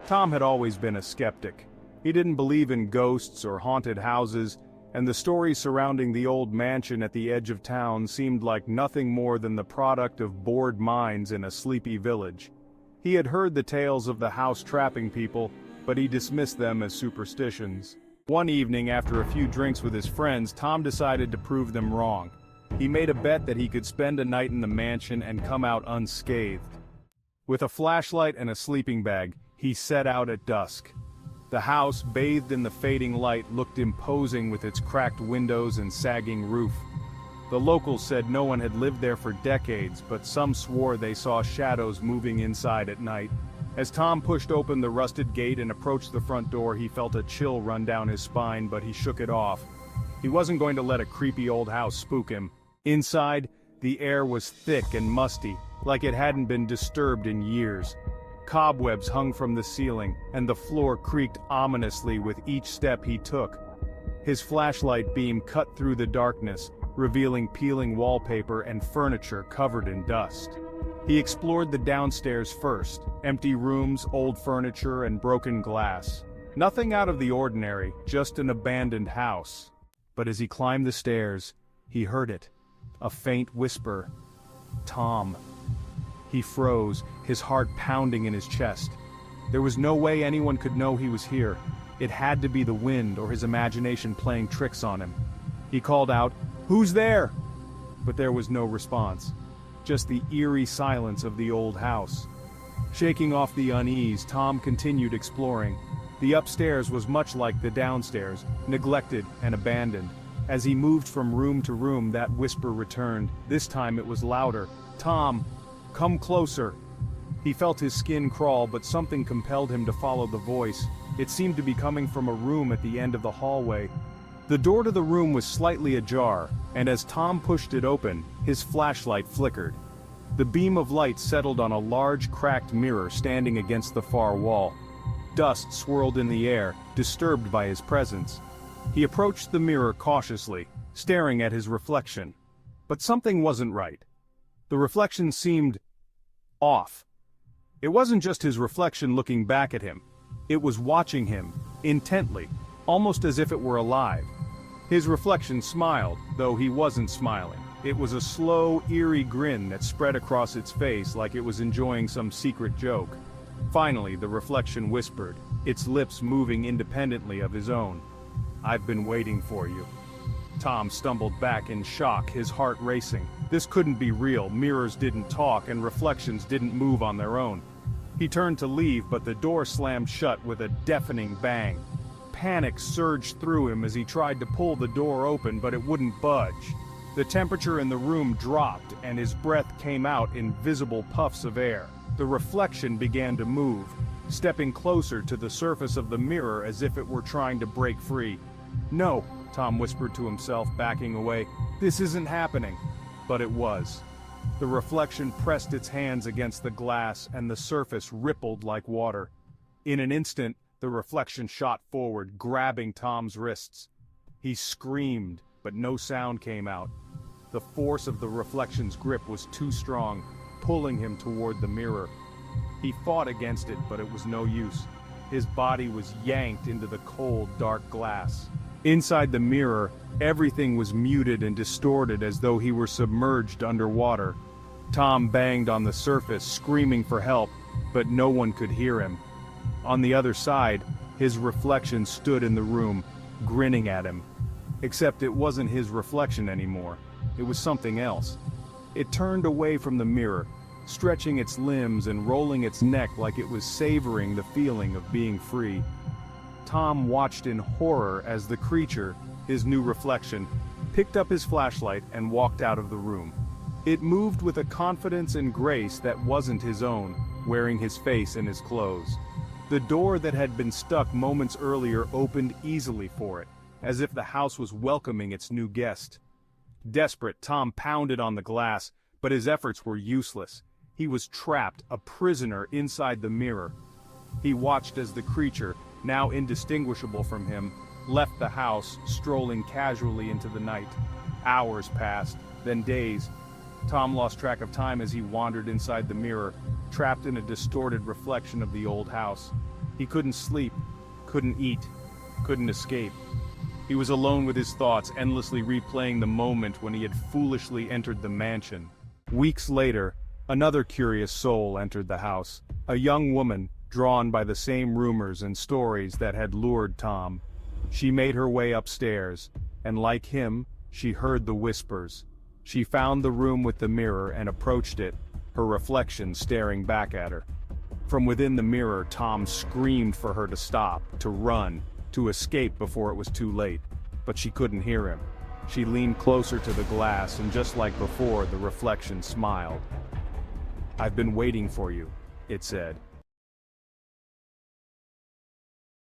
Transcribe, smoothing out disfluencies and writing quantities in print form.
Tom had always been a skeptic. He didn't believe in ghosts or haunted houses, and the stories surrounding the old mansion at the edge of town seemed like nothing more than the product of bored minds in a sleepy village. He had heard the tales of the house trapping people, but he dismissed them as superstitions. One evening, after a few drinks with his friends, Tom decided to prove them wrong. He made a bet that he could spend a night in the mansion and come out unscathed. With a flashlight and a sleeping bag, he set out at dusk. The house, bathed in the fading light, looked imposing with its cracked windows and sagging roof. The locals said no one had lived there for decades, but some swore they saw shadows moving inside at night. As Tom pushed open the rusted gate and approached the front door, he felt a chill run down his spine, but he shook it off. He wasn't going to let a creepy old house spook him. Inside, the air was thick and musty, like it hadn't been disturbed in years. Cobwebs hung from the ceiling, and the floor creaked ominously with each step he took. His flashlight beam cut through the darkness, revealing peeling wallpaper and furniture covered in dust. He explored the downstairs first, empty rooms, old furniture, and broken glass. Nothing out of the ordinary, just an abandoned house. But as he climbed the stairs, he heard it. A faint whisper. Tom. He froze, his heart pounding in his chest. There was no way anyone could know he was here. It had to be the wind or his imagination playing tricks on him. He called out, "Who's there?" But there was no response. Just the eerie silence of the old house. Shaking off the unease, Tom continued exploring. The upstairs was much like the downstairs, neglected and abandoned. As he moved from room to room, that whisper returned. This time it was louder. "Tom, come closer." He felt his skin crawl, but something compelled him to follow the voice. It seemed to be coming from a room at the end of the hallway. The door to the room was slightly ajar, and as Tom pushed it open, his flashlight flickered. The beam of light settled on a large cracked mirror standing against the far wall. Dust swirled in the air, disturbed by his presence. He approached the mirror cautiously, staring at his reflection. But something wasn't right. The reflection seemed off. It wasn't just his reflection looking back at him. It was watching him, intently, almost as if it were alive. His reflection smiled, though he wasn't smiling. It was a slow, eerie grin that spread across its face like it was enjoying some secret joke. Finally, the reflection whispered, its lips moving independently of his own. "I've been waiting for you." Tom stumbled back in shock, his heart racing. This couldn't be real. Mirrors didn't talk and reflections didn't move on their own. He turned to leave, but the door slammed shut with a deafening bang. Panic surged through him as he tried to pull the door open, but it wouldn't budge. The temperature in the room dropped, and his breath came out in visible puffs of air. The reflection began to move, stepping closer to the surface of the mirror as if it were trying to break free. "No," Tom whispered to himself, backing away. "This isn't happening." But it was. The reflection pressed its hands against the glass, and the surface rippled like water. In an instant, the reflection shot forward, grabbing Tom's wrists. He screamed, but no sound came out. The force of the reflection's grip was too strong, pulling him toward the mirror. He fought against it, but it was no use. His body was yanked into the cold, dark glass. Inside the mirror, everything was muted and distorted as though he were submerged underwater. Tom banged on the surface, screaming for help, but no one could hear him. On the other side, his reflection stood in the room, grinning at him. Except it wasn't his reflection anymore. It was something else. It turned away from the mirror, stretching its limbs and rolling its neck like it was savoring the feeling of being free. Tom watched in horror as the creature, his new reflection, picked up his flashlight and walked out of the room. It moved with a confidence and grace that wasn't his own, wearing his face in his clothes. The door that had been stuck moments earlier opened easily for it, as if the house was welcoming its new guest. Desperate, Tom pounded on the glass, but his efforts were useless. He was trapped, a prisoner inside the mirror. He watched as the creature, now indistinguishable from him, left the house, strolling casually into the night. Hours passed, then days. Tom lost track of time as he wandered inside the mirror, trapped in a distorted reflection of the old house. He couldn't sleep, couldn't eat, couldn't escape. He was alone with his thoughts, endlessly replaying the moment when he had foolishly entered the mansion. Weeks later, another curious soul entered the house, a young woman, drawn by the same rumors and stories that had lured Tom. She made her way upstairs, and like him, she heard the whispers. She found the room with the mirror and approached it, her reflection staring back at her. From within the mirror, Tom screamed for her to stop, to run, to escape before it was too late. But she couldn't hear him. She leaned closer to the glass, and just like before, the reflection smiled. "I've been waiting for you," it said.